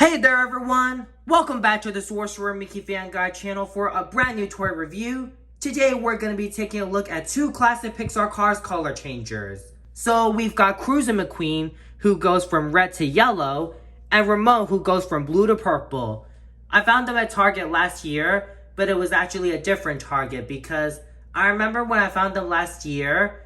Hey there everyone! Welcome back to the Sorcerer Mickey Fan Guide channel for a brand new toy review. Today we're going to be taking a look at two classic Pixar Cars Color Changers. So we've got Cruisin McQueen, who goes from red to yellow, and Ramone, who goes from blue to purple. I found them at Target last year, but it was actually a different Target because I remember when I found them last year,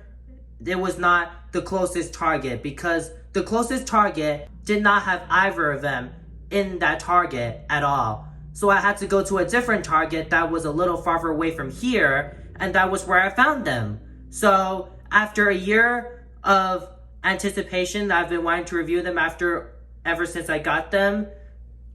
it was not the closest Target because the closest Target did not have either of them in that Target at all. So I had to go to a different Target that was a little farther away from here, and that was where I found them. So after a year of anticipation that I've been wanting to review them ever since I got them,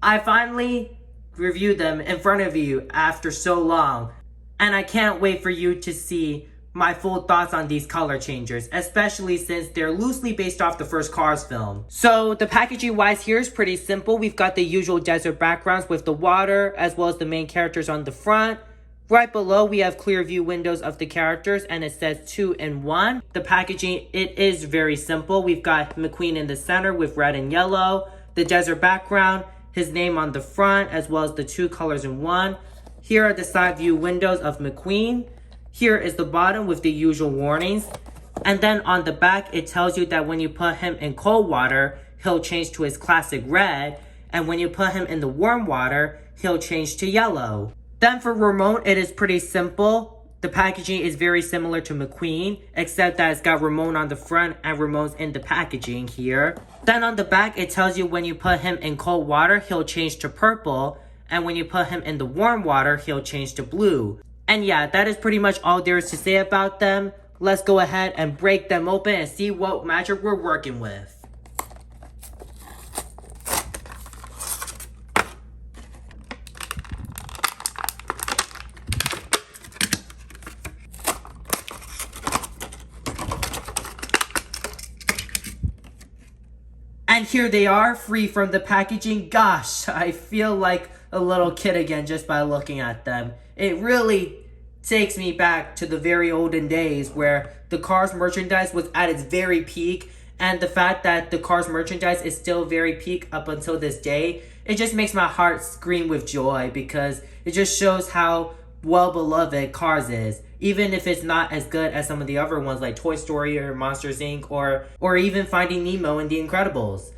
I finally reviewed them in front of you after so long. And I can't wait for you to see my full thoughts on these color changers, especially since they're loosely based off the first Cars film. So the packaging wise here is pretty simple. We've got the usual desert backgrounds with the water as well as the main characters on the front. Right below we have clear view windows of the characters and it says 2 in 1. The packaging, it is very simple. We've got McQueen in the center with red and yellow, the desert background, his name on the front as well as the 2 colors in 1. Here are the side view windows of McQueen. Here is the bottom with the usual warnings. And then on the back, it tells you that when you put him in cold water, he'll change to his classic red. And when you put him in the warm water, he'll change to yellow. Then for Ramone, it is pretty simple. The packaging is very similar to McQueen, except that it's got Ramone on the front and Ramone's in the packaging here. Then on the back, it tells you when you put him in cold water, he'll change to purple. And when you put him in the warm water, he'll change to blue. And yeah, that is pretty much all there is to say about them. Let's go ahead and break them open and see what magic we're working with. And here they are, free from the packaging. Gosh, I feel like a little kid again just by looking at them. It really takes me back to the very olden days where the Cars merchandise was at its very peak, and the fact that the Cars merchandise is still very peak up until this day, it just makes my heart scream with joy because it just shows how well beloved Cars is, even if it's not as good as some of the other ones like Toy Story or Monsters Inc. or even Finding Nemo and The Incredibles.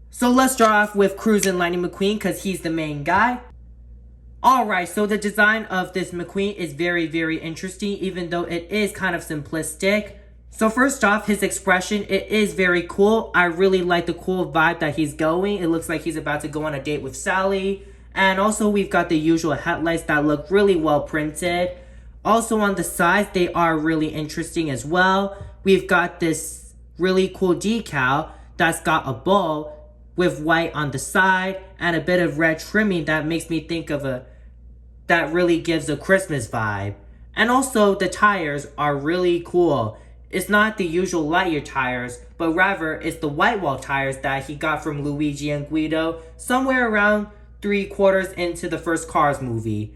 So let's start off with Cruisin Lightning McQueen because he's the main guy. Alright, so the design of this McQueen is very, very interesting, even though it is kind of simplistic. So first off, his expression, it is very cool. I really like the cool vibe that he's going. It looks like he's about to go on a date with Sally. And also we've got the usual headlights that look really well printed. Also on the sides, they are really interesting as well. We've got this really cool decal that's got a bow with white on the side and a bit of red trimming that makes me think of that really gives a Christmas vibe. And also the tires are really cool. It's not the usual Lightyear tires, but rather it's the white wall tires that he got from Luigi and Guido somewhere around 3/4 into the first Cars movie.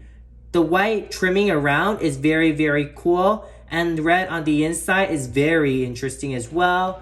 The white trimming around is very, very cool, and the red on the inside is very interesting as well.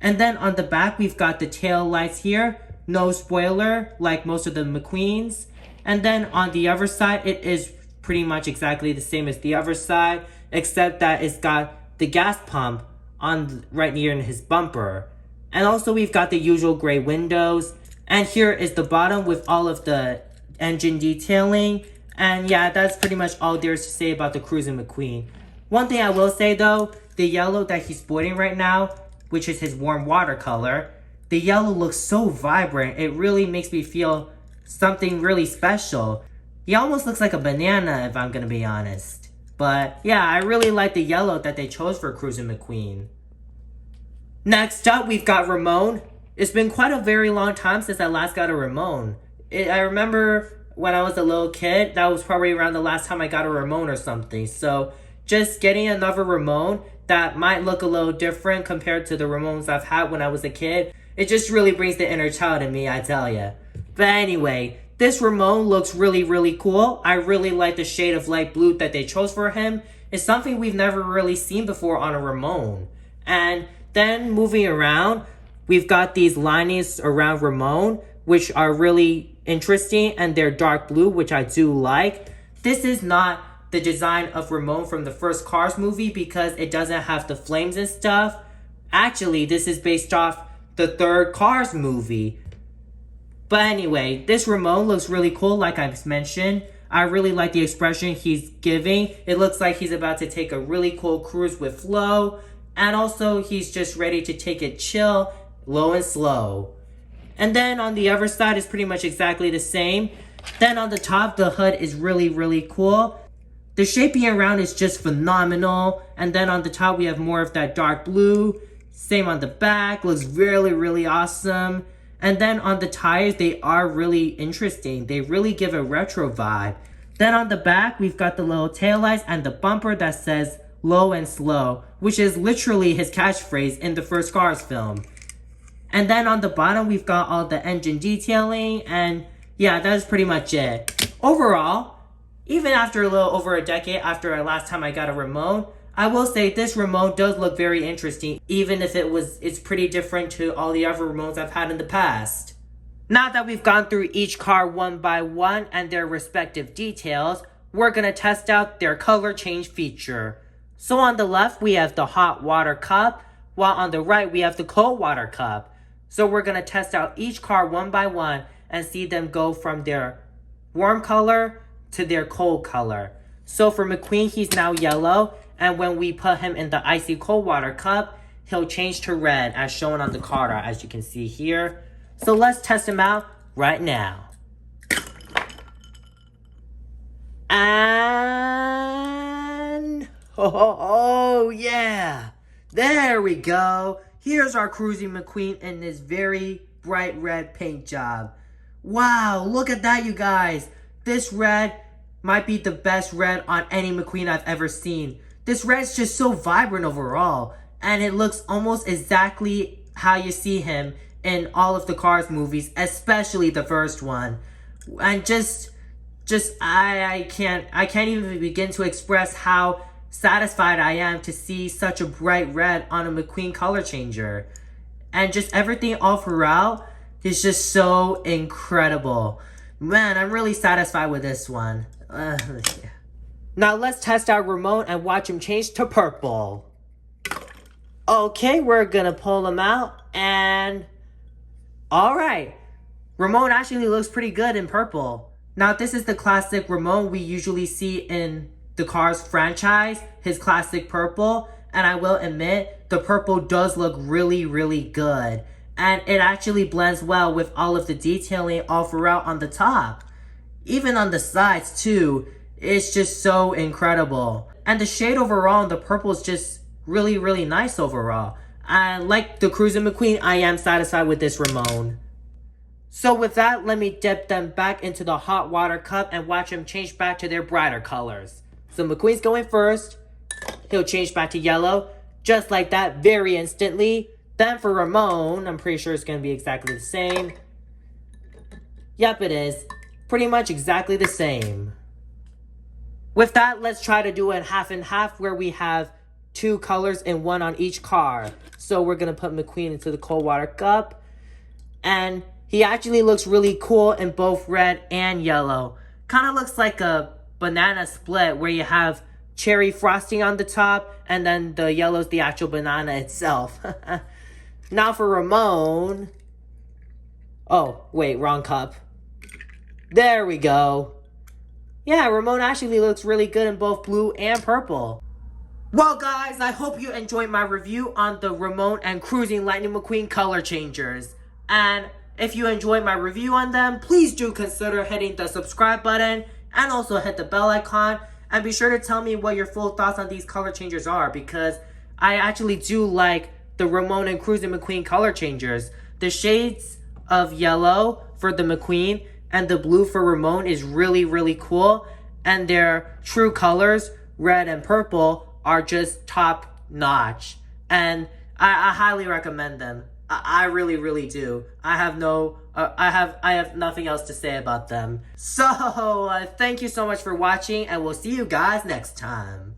And then on the back, we've got the tail lights here. No spoiler, like most of the McQueens. And then on the other side, it is pretty much exactly the same as the other side, except that it's got the gas pump on right near in his bumper. And also we've got the usual gray windows. And here is the bottom with all of the engine detailing. And yeah, that's pretty much all there is to say about the Cruisin McQueen. One thing I will say though, the yellow that he's sporting right now, which is his warm water color, the yellow looks so vibrant. It really makes me feel something really special. He almost looks like a banana if I'm gonna be honest. But yeah, I really like the yellow that they chose for Cruisin McQueen. Next up, we've got Ramone. It's been quite a very long time since I last got a Ramone. I remember when I was a little kid, that was probably around the last time I got a Ramone or something. So just getting another Ramone that might look a little different compared to the Ramones I've had when I was a kid, it just really brings the inner child in me, I tell ya. But anyway, this Ramone looks really, really cool. I really like the shade of light blue that they chose for him. It's something we've never really seen before on a Ramone. And then moving around, we've got these linings around Ramone, which are really interesting, and they're dark blue, which I do like. This is not the design of Ramone from the first Cars movie because it doesn't have the flames and stuff. Actually, this is based off the third Cars movie. But anyway, this Ramone looks really cool, like I've mentioned. I really like the expression he's giving. It looks like he's about to take a really cool cruise with Flo. And also, he's just ready to take it chill, low and slow. And then on the other side is pretty much exactly the same. Then on the top, the hood is really, really cool. The shaping around is just phenomenal. And then on the top, we have more of that dark blue. Same on the back, looks really, really awesome. And then on the tires, they are really interesting. They really give a retro vibe. Then on the back, we've got the little taillights and the bumper that says low and slow, which is literally his catchphrase in the first Cars film. And then on the bottom, we've got all the engine detailing, and yeah, that's pretty much it. Overall, even after a little over a decade after the last time I got a Ramone, I will say this Ramone does look very interesting, even if it's pretty different to all the other Ramones I've had in the past. Now that we've gone through each car one by one and their respective details, we're gonna test out their color change feature. So on the left, we have the hot water cup, while on the right, we have the cold water cup. So we're gonna test out each car one by one and see them go from their warm color to their cold color. So for McQueen, he's now yellow, and when we put him in the icy cold water cup, he'll change to red as shown on the card art, as you can see here. So let's test him out right now. And oh yeah, there we go. Here's our Cruisin McQueen in this very bright red paint job. Wow, look at that, you guys. This red might be the best red on any McQueen I've ever seen. This red is just so vibrant overall, and it looks almost exactly how you see him in all of the Cars movies, especially the first one. And I can't even begin to express how satisfied I am to see such a bright red on a McQueen color changer. And just everything all throughout is just so incredible. Man, I'm really satisfied with this one. Yeah. Now let's test out Ramone and watch him change to purple. Okay, we're gonna pull him out and... Alright, Ramone actually looks pretty good in purple. Now this is the classic Ramone we usually see in the Cars franchise, his classic purple. And I will admit, the purple does look really, really good. And it actually blends well with all of the detailing all throughout on the top. Even on the sides too. It's just so incredible. And the shade overall in the purple is just really, really nice overall. And like the Cruisin McQueen, I am satisfied with this Ramone. So with that, let me dip them back into the hot water cup and watch them change back to their brighter colors. So McQueen's going first. He'll change back to yellow. Just like that, very instantly. Then for Ramone, I'm pretty sure it's going to be exactly the same. Yep, it is. Pretty much exactly the same. With that, let's try to do it half and half where we have two colors and one on each car. So we're going to put McQueen into the cold water cup. And he actually looks really cool in both red and yellow. Kind of looks like a banana split where you have cherry frosting on the top and then the yellow's the actual banana itself. Now for Ramone. Oh, wait, wrong cup. There we go. Yeah, Ramone actually looks really good in both blue and purple. Well guys, I hope you enjoyed my review on the Ramone and Cruisin Lightning McQueen color changers. And if you enjoyed my review on them, please do consider hitting the subscribe button and also hit the bell icon. And be sure to tell me what your full thoughts on these color changers are, because I actually do like the Ramone and Cruisin McQueen color changers. The shades of yellow for the McQueen and the blue for Ramone is really, really cool. And their true colors, red and purple, are just top notch. And I highly recommend them. I really, really do. I have nothing else to say about them. So, thank you so much for watching, and we'll see you guys next time.